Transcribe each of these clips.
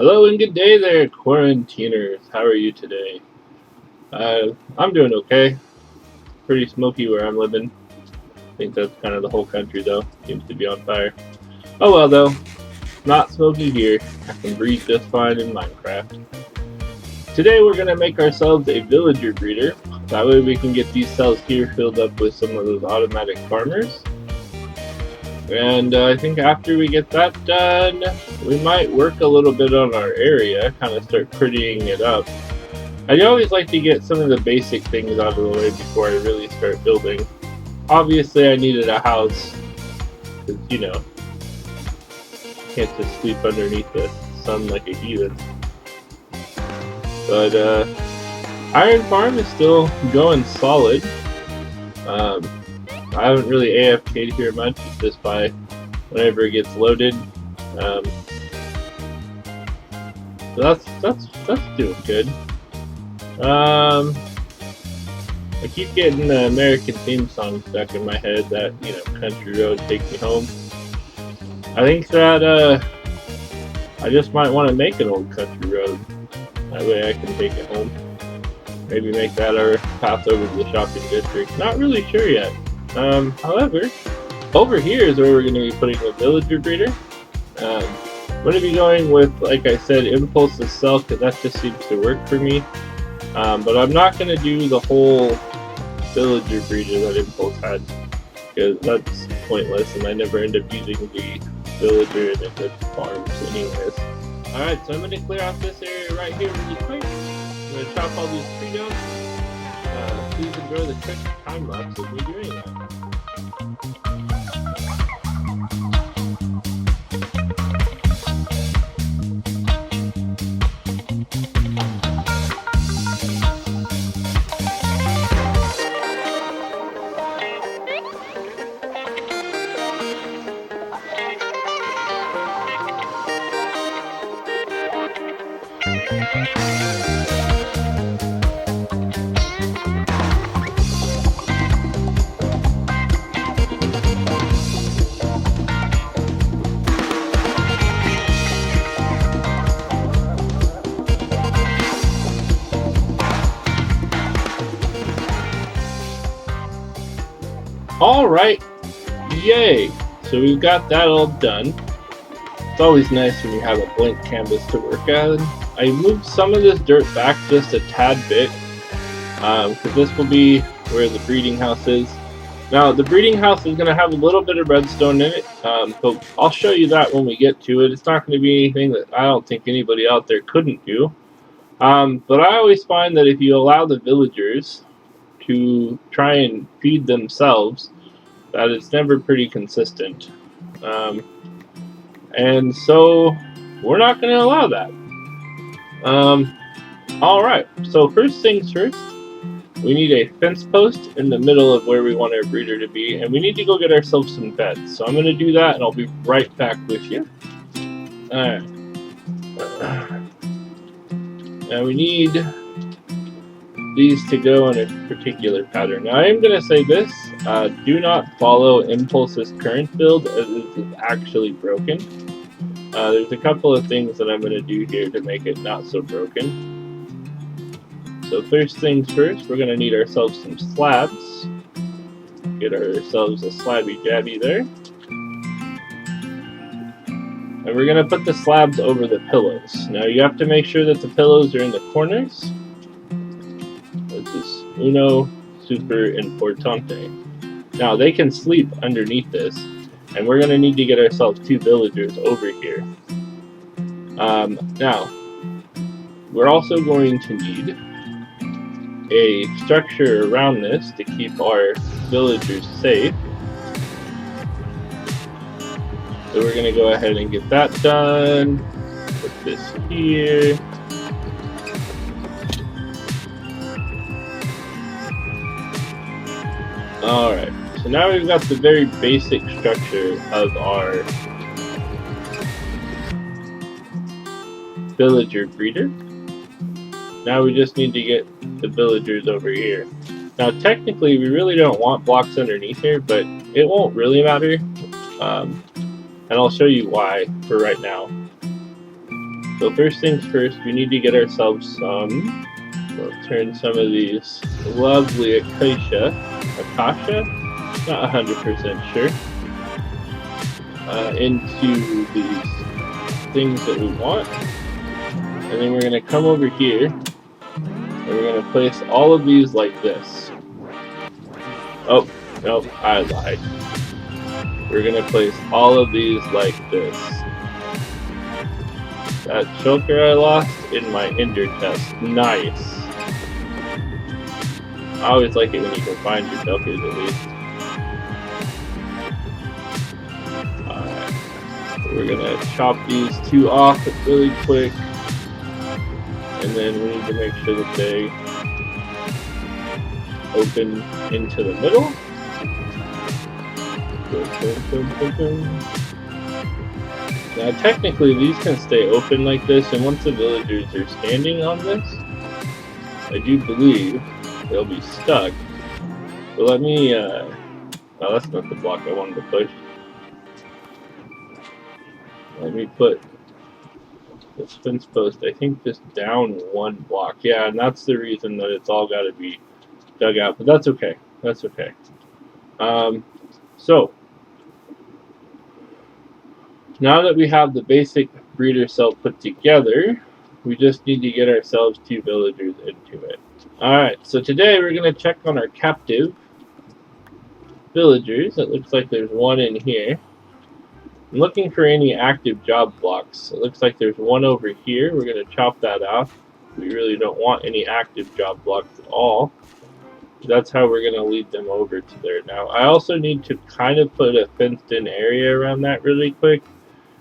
Hello and good day there, quarantiners. How are you today? I'm doing okay. Pretty smoky where I'm living. I think that's kind of the whole country, though. Seems to be on fire. Oh well, though. Not smoky here. I can breathe just fine in Minecraft. Today we're going to make ourselves a villager breeder. That way we can get these cells here filled up with some of those automatic farmers. And I think after we get that done, we might work a little bit on our area, kind of start prettying it up. I always like to get some of the basic things out of the way before I really start building. Obviously I needed a house, because, you know, can't just sleep underneath the sun like a heathen. But Iron Farm is still going solid. I haven't really AFK'd here much, just by whenever it gets loaded. So that's doing good. I keep getting the American theme song stuck in my head, that, you know, Country Road Take Me Home. I think that I just might want to make an old country road. That way I can take it home. Maybe make that our path over to the shopping district. Not really sure yet. However, over here is where we're going to be putting the villager breeder. I'm going to be going with, like I said, impulse to sell, because that just seems to work for me. But I'm not going to do the whole villager breeder that impulse had, because that's pointless, and I never end up using the villager in the farms anyways. Alright, so I'm going to clear out this area right here really quick. I'm going to chop all these trees down. Please enjoy the quick time lapse of me doing that. Alright, yay! So we've got that all done. It's always nice when you have a blank canvas to work on. I moved some of this dirt back just a tad bit, because this will be where the breeding house is. Now, the breeding house is going to have a little bit of redstone in it, but I'll show you that when we get to it. It's not going to be anything that I don't think anybody out there couldn't do. But I always find that if you allow the villagers to try and feed themselves, that it's never pretty consistent. And so we're not going to allow that. Alright, so first things first, we need a fence post in the middle of where we want our breeder to be, and we need to go get ourselves some beds. So I'm going to do that, and I'll be right back with you. Alright. Now we need these to go in a particular pattern. Now I am going to say this, do not follow Impulse's current build, as it is actually broken. There's a couple of things that I'm going to do here to make it not so broken. So first things first, we're going to need ourselves some slabs. Get ourselves a slabby jabby there. And we're going to put the slabs over the pillows. Now you have to make sure that the pillows are in the corners. This is uno super importante. Now they can sleep underneath this, and we're going to need to get ourselves 2 villagers over here. Now, we're also going to need a structure around this to keep our villagers safe. So we're going to go ahead and get that done. Put this here. Alright, so now we've got the very basic structure of our villager breeder. Now we just need to get the villagers over here. Now technically we really don't want blocks underneath here, but it won't really matter. And I'll show you why for right now. So first things first, we need to get ourselves some. We'll turn some of these lovely akasha, not 100% sure, into these things that we want. And then we're going to come over here, and we're going to place all of these like this. Oh, nope, I lied. We're going to place all of these like this. That choker I lost in my ender chest. Nice. I always like it when you can find your chokers at least. Alright. We're going to chop these two off really quick. And then we need to make sure that they open into the middle. Now technically these can stay open like this, and once the villagers are standing on this, I do believe they'll be stuck. But let me, no, that's not the block I wanted to push. Let me put this fence post, I think, just down one block. Yeah, and that's the reason that it's all got to be dug out, but that's okay. That's okay. So, now that we have the basic breeder cell put together, we just need to get ourselves 2 villagers into it. Alright, so today we're going to check on our captive villagers. It looks like there's one in here. I'm looking for any active job blocks. It looks like there's one over here. We're going to chop that off. We really don't want any active job blocks at all. That's how we're going to lead them over to there. Now, I also need to kind of put a fenced-in area around that really quick,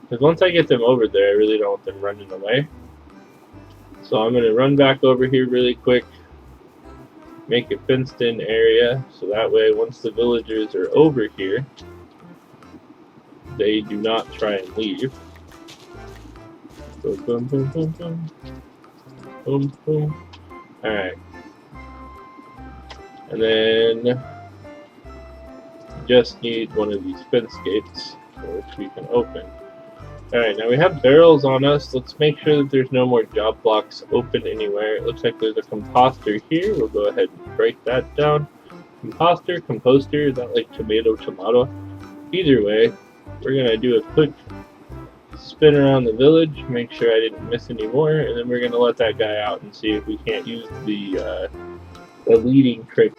because once I get them over there, I really don't want them running away. So I'm going to run back over here really quick, make a fenced-in area, so that way once the villagers are over here, they do not try and leave. Boom, boom, boom, boom, boom. Boom, boom. Alright. And then just need one of these fence gates, which we can open. Alright, now we have barrels on us. Let's make sure that there's no more job blocks open anywhere. It looks like there's a composter here. We'll go ahead and break that down. Composter, is that like tomato? Either way, we're going to do a quick spin around the village, make sure I didn't miss any more, and then we're going to let that guy out and see if we can't use the leading trick.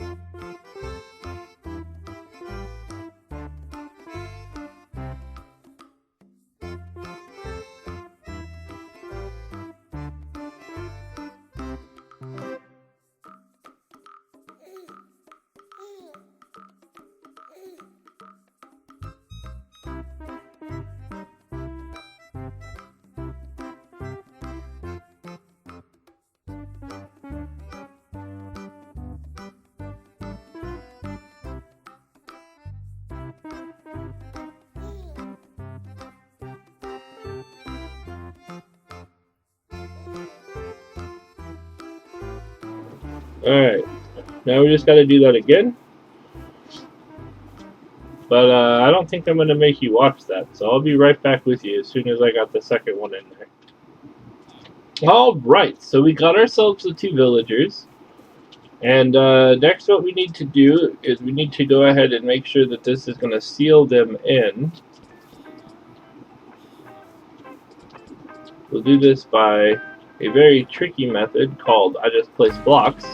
Alright, now we just got to do that again. But I don't think I'm going to make you watch that, so I'll be right back with you as soon as I got the second one in there. Alright, so we got ourselves the 2 villagers. And next what we need to do is we need to go ahead and make sure that this is going to seal them in. We'll do this by a very tricky method called I just place blocks.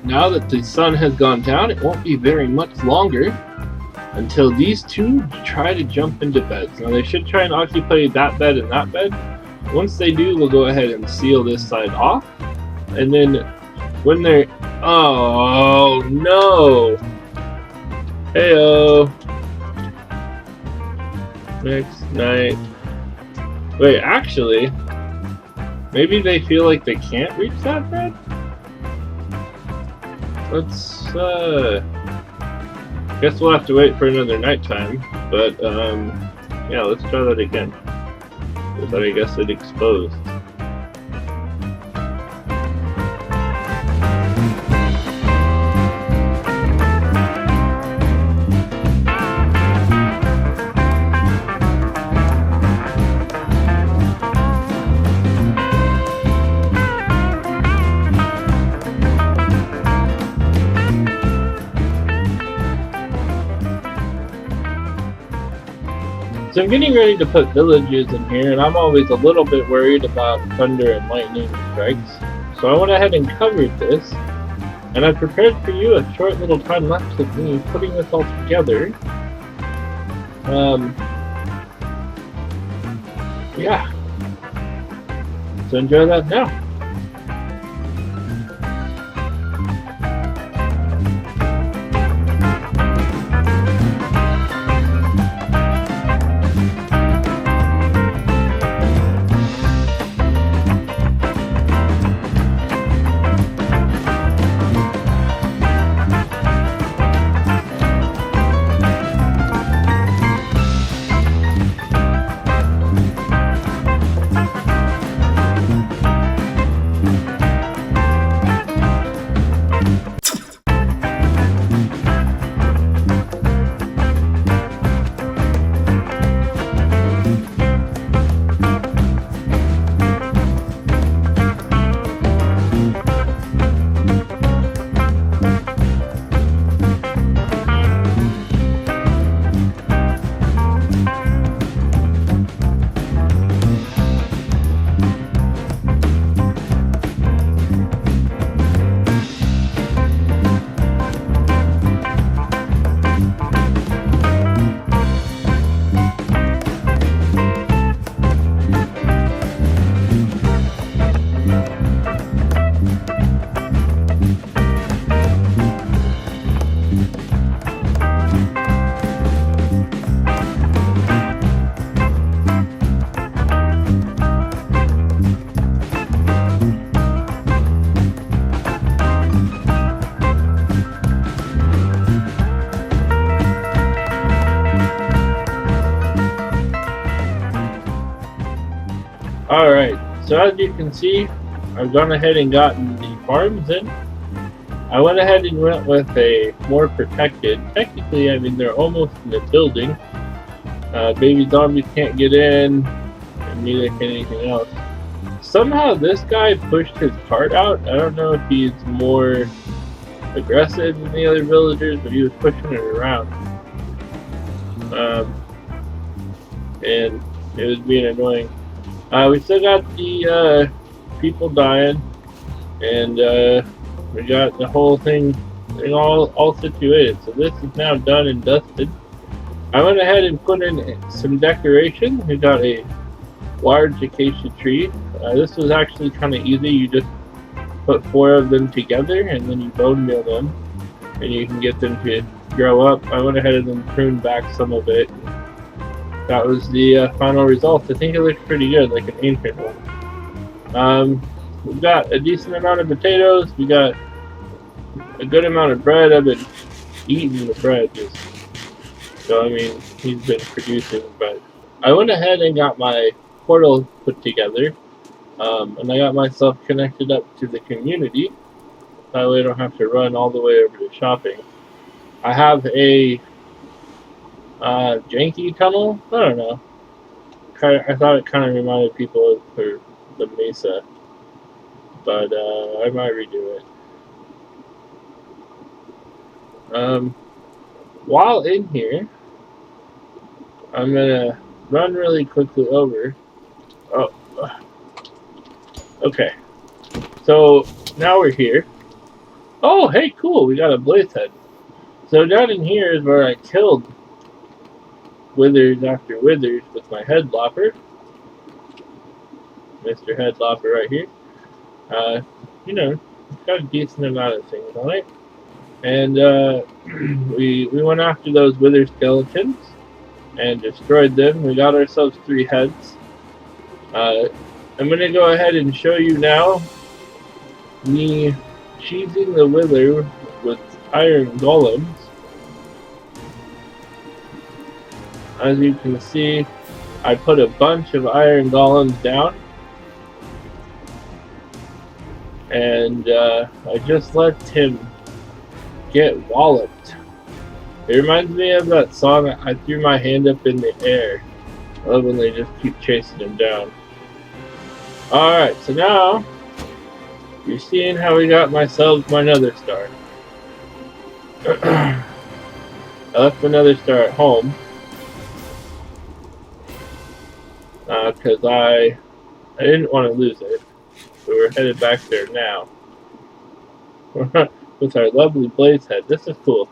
now that the sun has gone down, it won't be very much longer until these two try to jump into beds. Now they should try and occupy that bed and that bed. Once they do, we'll go ahead and seal this side off. And then when they're... Oh, no! Heyo! Next night. Wait, actually, maybe they feel like they can't reach that bed? Let's, guess we'll have to wait for another nighttime, but, yeah, let's try that again. But I guess it exposed. So I'm getting ready to put villages in here, and I'm always a little bit worried about thunder and lightning strikes. So I went ahead and covered this, and I prepared for you a short little time lapse of me putting this all together. Yeah. So enjoy that now. Alright, so as you can see, I've gone ahead and gotten the farms in. I went ahead and went with a more protected, technically, I mean, they're almost in the building. Baby zombies can't get in, and neither can anything else. Somehow this guy pushed his cart out. I don't know if he's more aggressive than the other villagers, but he was pushing it around. And it was being annoying. We still got the people dying, and we got the whole thing all situated. So this is now done and dusted. I went ahead and put in some decoration. We got a large acacia tree. This was actually kind of easy. You just put 4 of them together, and then you bone meal them, and you can get them to grow up. I went ahead and then pruned back some of it. That was the final result. I think it looks pretty good, like an ancient one. We've got a decent amount of potatoes. We got a good amount of bread. I've been eating the bread. So, I mean, he's been producing. But I went ahead and got my portal put together. And I got myself connected up to the community. That way I don't have to run all the way over to shopping. I have a janky tunnel? I don't know. I thought it kind of reminded people of the Mesa. But I might redo it. While in here, I'm gonna run really quickly over. Oh, okay. So now we're here. Oh, hey, cool, we got a blaze head. So down in here is where I killed withers after withers with my head lopper. Mr. Head Lopper right here. Uh, you know, it's got a decent amount of things on it. And we went after those wither skeletons and destroyed them. We got ourselves 3 heads. I'm going to go ahead and show you now me cheesing the wither with iron golems. As you can see, I put a bunch of iron golems down. And I just let him get walloped. It reminds me of that song, I threw my hand up in the air. I love when they just keep chasing him down. Alright, so now you're seeing how we got myself my nether star. I left the nether star at home because I didn't want to lose it. So we're headed back there now with our lovely blaze head. This is cool.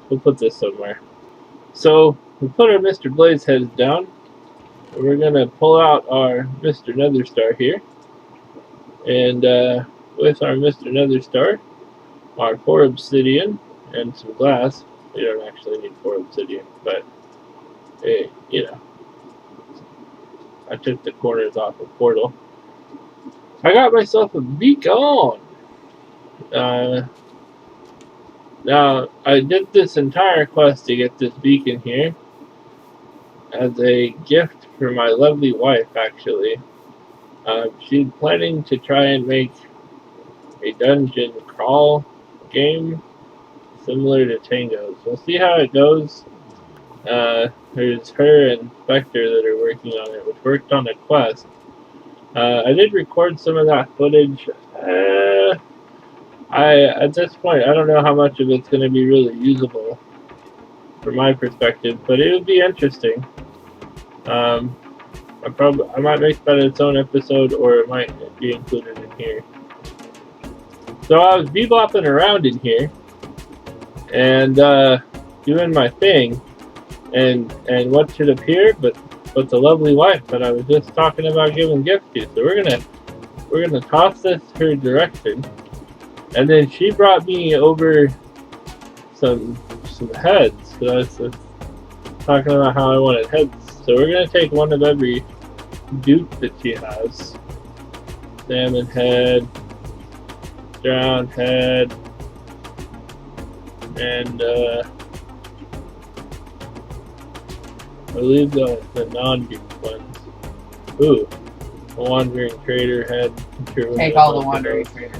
We'll put this somewhere. So we put our Mr. Blaze heads down. And we're gonna pull out our Mr. Nether Star here, and with our Mr. Nether Star, our 4 obsidian and some glass. We don't actually need 4 obsidian, but hey, you know, I took the corners off a portal. I got myself a beacon. Now, I did this entire quest to get this beacon here as a gift for my lovely wife, actually. She's planning to try and make a dungeon crawl game similar to Tango's. We'll see how it goes. There's her and Spectre that are working on it, which worked on a quest. I did record some of that footage. At this point, I don't know how much of it's going to be really usable from my perspective, but it would be interesting. I might make that its own episode, or it might be included in here. So I was bebopping around in here and doing my thing, and what should appear but the lovely wife that I was just talking about giving gifts to. So we're gonna toss this her direction, and then she brought me over some heads. So I was talking about how I wanted heads. So we're gonna take one of every dupe that she has. Salmon head, drowned head, and I believe the non-dupe ones. Ooh, a wandering trader head. Take all the wandering trader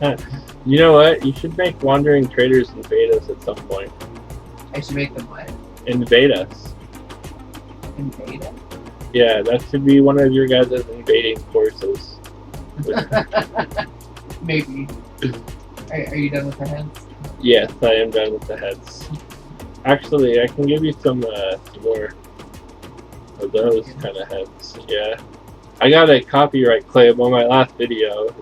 heads. You know what? You should make wandering traders invade us at some point. I should make them what? Invade us. Invade it? Yeah, that should be one of your guys' invading forces. Maybe. Are you done with the heads? Yes, I am done with the heads. Actually, I can give you some more of those kind of heads. Yeah, I got a copyright claim on my last video.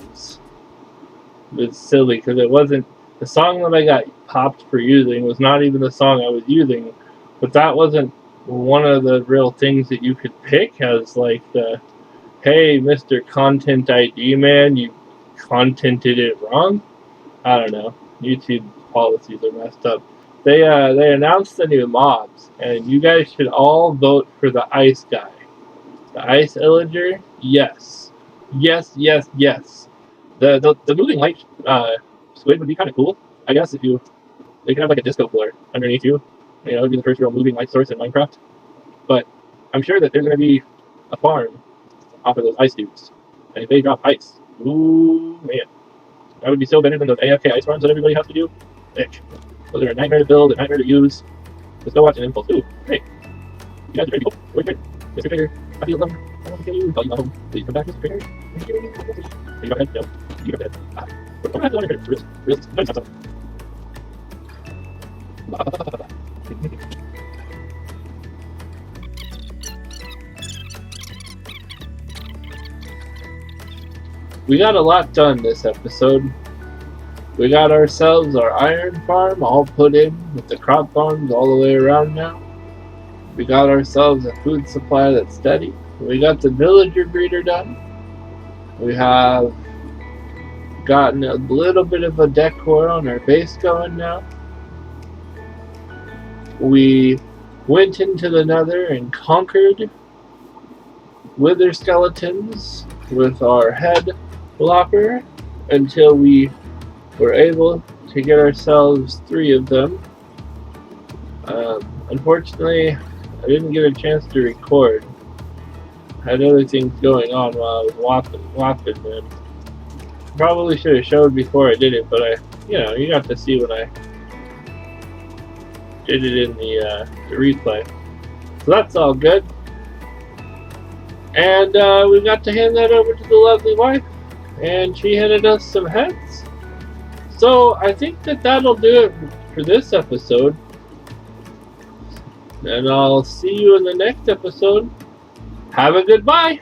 It's silly because it wasn't the song that I got popped for using was not even the song I was using, but that wasn't one of the real things that you could pick as like the, hey, Mr. Content ID man, you contented it wrong. I don't know. YouTube policies are messed up. They announced the new mobs, and you guys should all vote for the ice guy. The ice illager, yes. Yes, yes, yes. The moving light squid would be kind of cool, I guess, if they could have like a disco floor underneath you. You know, it'd be the first real moving light source in Minecraft. But I'm sure that there's going to be a farm off of those ice dudes. And if they drop ice, ooh, man. That would be so better than those AFK ice farms that everybody has to do. Ick. Those are a nightmare to build, a nightmare to use. Just go watch an impulse. Ooh, hey. You guys are ready. Oh, wait, Mr. Trigger, I feel love. I want to kill you. Call you home. Please come back, Mr. Trigger. Are you got head? No. You got head. Ah. Don't have to let her wrist. No, stop. We got a lot done this episode. We got ourselves our iron farm all put in with the crop farms all the way around now. We got ourselves a food supply that's steady. We got the villager breeder done. We have gotten a little bit of a decor on our base going now. We went into the nether and conquered wither skeletons with our head lopper until we were able to get ourselves 3 of them. Unfortunately, I didn't get a chance to record. I had other things going on while I was walking and probably should have showed before I did it, but you got to see when I did it in the replay. So that's all good. And we got to hand that over to the lovely wife, and she handed us some heads. So I think that'll do it for this episode. And I'll see you in the next episode. Have a good bye.